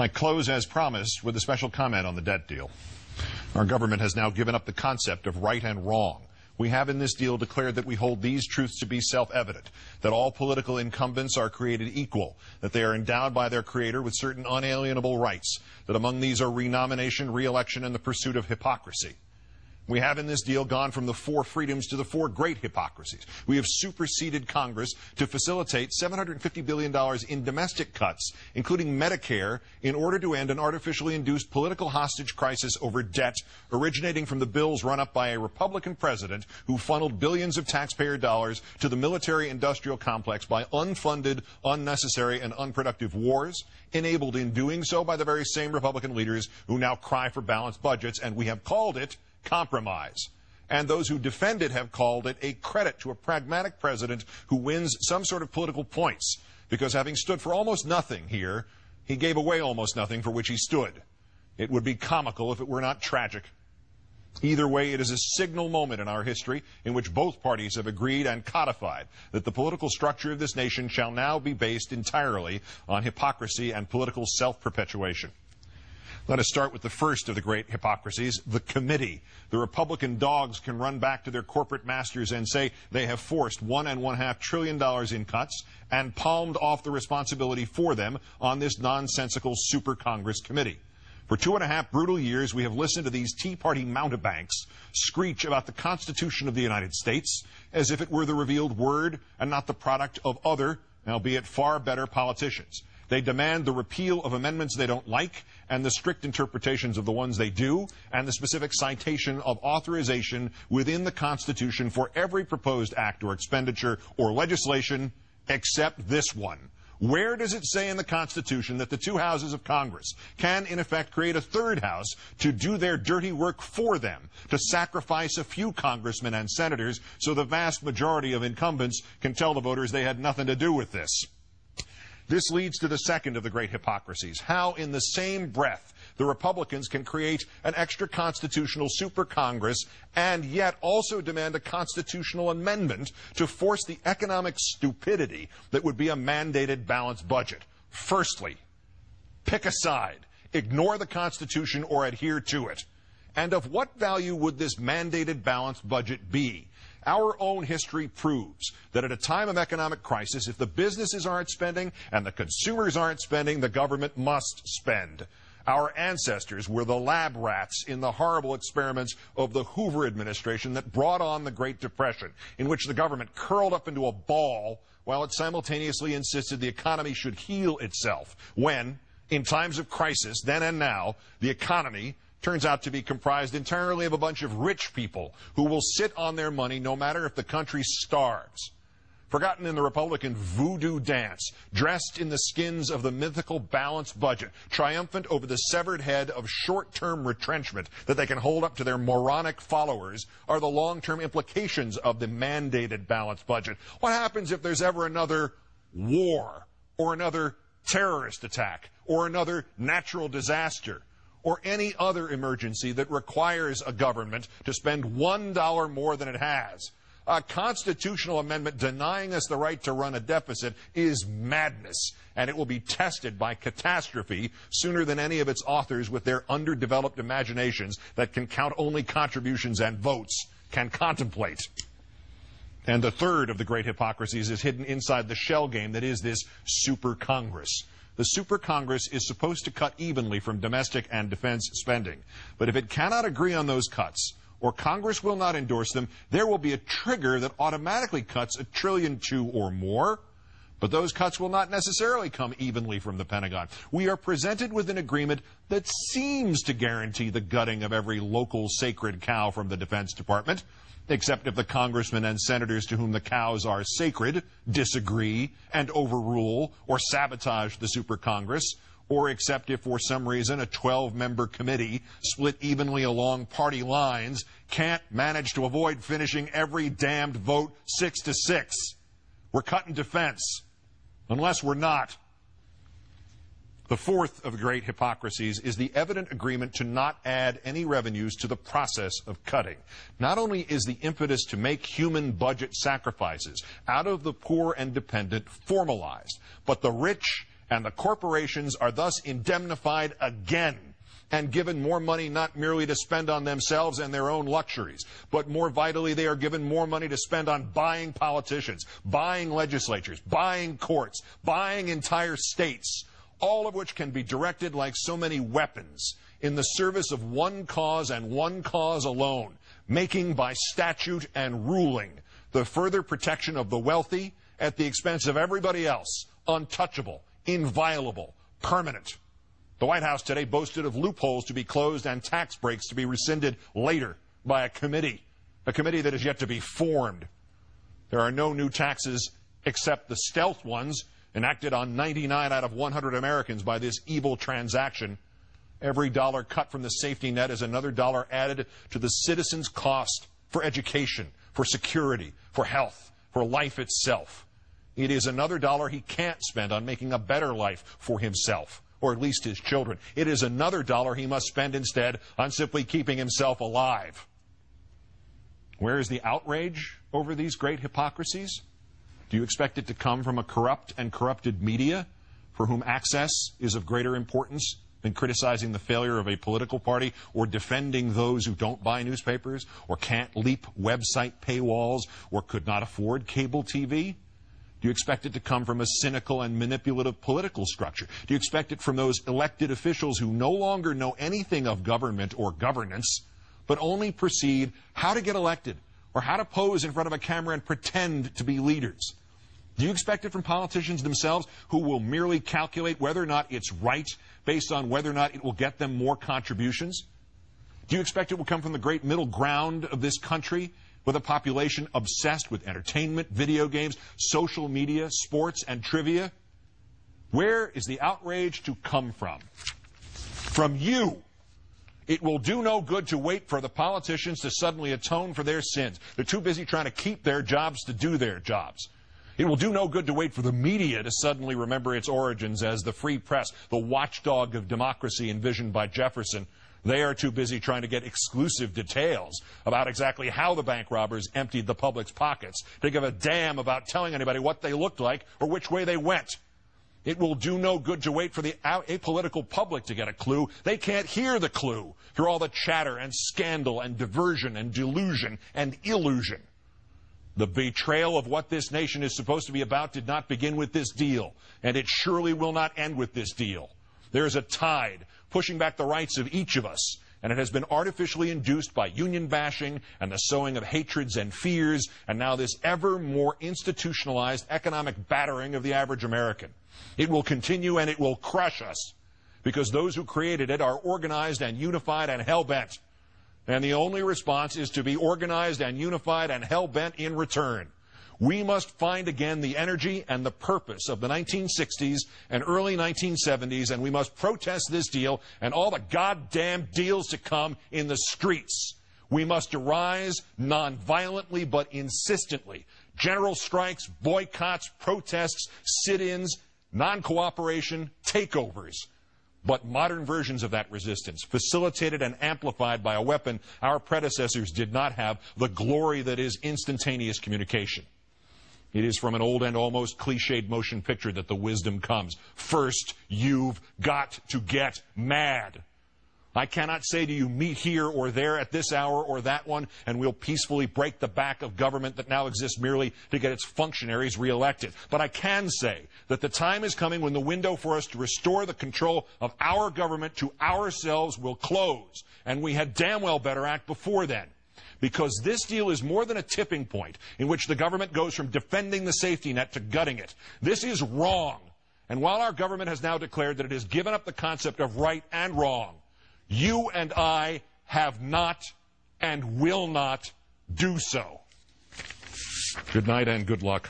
I close, as promised, with a special comment on the debt deal. Our government has now given up the concept of right and wrong. We have in this deal declared that we hold these truths to be self-evident, that all political incumbents are created equal, that they are endowed by their creator with certain unalienable rights, that among these are renomination, re-election, and the pursuit of hypocrisy. We have in this deal gone from the 4 freedoms to the 4 great hypocrisies. We have superseded Congress to facilitate $750 billion in domestic cuts, including Medicare, in order to end an artificially induced political hostage crisis over debt originating from the bills run up by a Republican president who funneled billions of taxpayer dollars to the military-industrial complex by unfunded, unnecessary, and unproductive wars, enabled in doing so by the very same Republican leaders who now cry for balanced budgets, and we have called it compromise. And those who defend it have called it a credit to a pragmatic president who wins some sort of political points, because having stood for almost nothing here, he gave away almost nothing for which he stood. It would be comical if it were not tragic. Either way, it is a signal moment in our history in which both parties have agreed and codified that the political structure of this nation shall now be based entirely on hypocrisy and political self-perpetuation. Let us start with the first of the great hypocrisies, the committee. The Republican dogs can run back to their corporate masters and say they have forced $1.5 trillion in cuts and palmed off the responsibility for them on this nonsensical super Congress committee. For 2.5 brutal years, we have listened to these Tea Party mountebanks screech about the Constitution of the United States as if it were the revealed word and not the product of other, albeit far better, politicians. They demand the repeal of amendments they don't like and the strict interpretations of the ones they do, and the specific citation of authorization within the Constitution for every proposed act or expenditure or legislation except this one. Where does it say in the Constitution that the 2 houses of Congress can, in effect, create a third house to do their dirty work for them, to sacrifice a few congressmen and senators so the vast majority of incumbents can tell the voters they had nothing to do with this? This leads to the second of the great hypocrisies, how in the same breath the Republicans can create an extra constitutional super Congress and yet also demand a constitutional amendment to force the economic stupidity that would be a mandated balanced budget. Firstly, pick a side, ignore the Constitution or adhere to it. And of what value would this mandated balanced budget be? Our own history proves that at a time of economic crisis, if the businesses aren't spending and the consumers aren't spending, the government must spend. Our ancestors were the lab rats in the horrible experiments of the Hoover administration that brought on the Great Depression, in which the government curled up into a ball while it simultaneously insisted the economy should heal itself, when, in times of crisis, then and now, the economy turns out to be comprised entirely of a bunch of rich people who will sit on their money no matter if the country starves. Forgotten in the Republican voodoo dance, dressed in the skins of the mythical balanced budget, triumphant over the severed head of short-term retrenchment that they can hold up to their moronic followers, are the long-term implications of the mandated balanced budget. What happens if there's ever another war, or another terrorist attack, or another natural disaster, or any other emergency that requires a government to spend $1 more than it has? A constitutional amendment denying us the right to run a deficit is madness, and it will be tested by catastrophe sooner than any of its authors with their underdeveloped imaginations that can count only contributions and votes can contemplate. And the third of the great hypocrisies is hidden inside the shell game that is this super Congress. The super Congress is supposed to cut evenly from domestic and defense spending. But if it cannot agree on those cuts, or Congress will not endorse them, there will be a trigger that automatically cuts $1.2 trillion or more. But those cuts will not necessarily come evenly from the Pentagon. We are presented with an agreement that seems to guarantee the gutting of every local sacred cow from the Defense Department, except if the congressmen and senators to whom the cows are sacred disagree and overrule or sabotage the super Congress, or except if for some reason a 12-member committee split evenly along party lines can't manage to avoid finishing every damned vote 6-6. We're cutting defense, unless we're not. The fourth of the great hypocrisies is the evident agreement to not add any revenues to the process of cutting. Not only is the impetus to make human budget sacrifices out of the poor and dependent formalized, but the rich And the corporations are thus indemnified again and given more money not merely to spend on themselves and their own luxuries, but more vitally they are given more money to spend on buying politicians, buying legislatures, buying courts, buying entire states, all of which can be directed like so many weapons in the service of one cause and one cause alone, making by statute and ruling the further protection of the wealthy at the expense of everybody else, untouchable, inviolable, permanent. The White House today boasted of loopholes to be closed and tax breaks to be rescinded later by a committee that is yet to be formed. There are no new taxes except the stealth ones enacted on 99 out of 100 Americans by this evil transaction. Every dollar cut from the safety net is another dollar added to the citizen's cost for education, for security, for health, for life itself. It is another dollar he can't spend on making a better life for himself, or at least his children. It is another dollar he must spend instead on simply keeping himself alive. Where is the outrage over these great hypocrisies? Do you expect it to come from a corrupt and corrupted media for whom access is of greater importance than criticizing the failure of a political party or defending those who don't buy newspapers or can't leap website paywalls or could not afford cable TV? Do you expect it to come from a cynical and manipulative political structure? Do you expect it from those elected officials who no longer know anything of government or governance, but only perceive how to get elected or how to pose in front of a camera and pretend to be leaders? Do you expect it from politicians themselves who will merely calculate whether or not it's right based on whether or not it will get them more contributions? Do you expect it will come from the great middle ground of this country, with a population obsessed with entertainment, video games, social media, sports, and trivia? Where is the outrage to come from? From you. It will do no good to wait for the politicians to suddenly atone for their sins. They're too busy trying to keep their jobs to do their jobs. It will do no good to wait for the media to suddenly remember its origins as the free press, the watchdog of democracy envisioned by Jefferson. They are too busy trying to get exclusive details about exactly how the bank robbers emptied the public's pockets to give a damn about telling anybody what they looked like or which way they went. It will do no good to wait for the apolitical public to get a clue. They can't hear the clue through all the chatter and scandal and diversion and delusion and illusion. The betrayal of what this nation is supposed to be about did not begin with this deal, and it surely will not end with this deal. There is a tide pushing back the rights of each of us, and it has been artificially induced by union bashing and the sowing of hatreds and fears, and now this ever more institutionalized economic battering of the average American. It will continue, and it will crush us, because those who created it are organized and unified and hell-bent. And the only response is to be organized and unified and hell-bent in return. We must find again the energy and the purpose of the 1960s and early 1970s, and we must protest this deal and all the goddamn deals to come in the streets. We must arise non-violently but insistently. General strikes, boycotts, protests, sit-ins, non-cooperation, takeovers. But modern versions of that resistance, facilitated and amplified by a weapon our predecessors did not have, the glory that is instantaneous communication. It is from an old and almost cliched motion picture that the wisdom comes. First, you've got to get mad. I cannot say to you, meet here or there at this hour or that one, and we'll peacefully break the back of government that now exists merely to get its functionaries reelected. But I can say that the time is coming when the window for us to restore the control of our government to ourselves will close, and we had damn well better act before then. Because this deal is more than a tipping point in which the government goes from defending the safety net to gutting it. This is wrong. And while our government has now declared that it has given up the concept of right and wrong, you and I have not and will not do so. Good night and good luck.